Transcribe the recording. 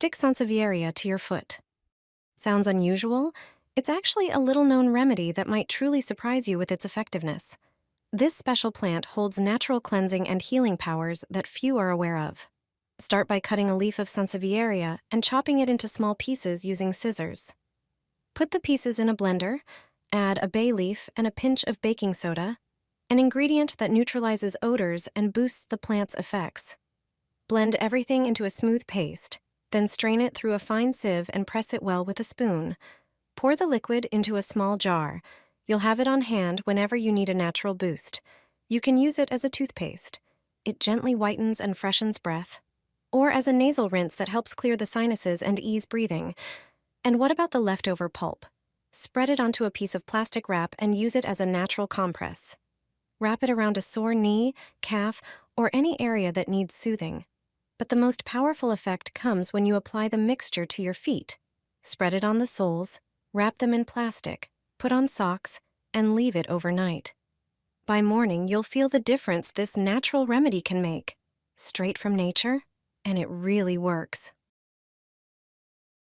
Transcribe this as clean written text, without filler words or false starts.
Stick sansevieria to your foot. Sounds unusual? It's actually a little-known remedy that might truly surprise you with its effectiveness. This special plant holds natural cleansing and healing powers that few are aware of. Start by cutting a leaf of sansevieria and chopping it into small pieces using scissors. Put the pieces in a blender, add a bay leaf and a pinch of baking soda, an ingredient that neutralizes odors and boosts the plant's effects. Blend everything into a smooth paste, then strain it through a fine sieve and press it well with a spoon. Pour the liquid into a small jar. You'll have it on hand whenever you need a natural boost. You can use it as a toothpaste. It gently whitens and freshens breath. Or as a nasal rinse that helps clear the sinuses and ease breathing. And what about the leftover pulp? Spread it onto a piece of plastic wrap and use it as a natural compress. Wrap it around a sore knee, calf, or any area that needs soothing. But the most powerful effect comes when you apply the mixture to your feet. Spread it on the soles, wrap them in plastic, put on socks, and leave it overnight. By morning, you'll feel the difference this natural remedy can make. Straight from nature, and it really works.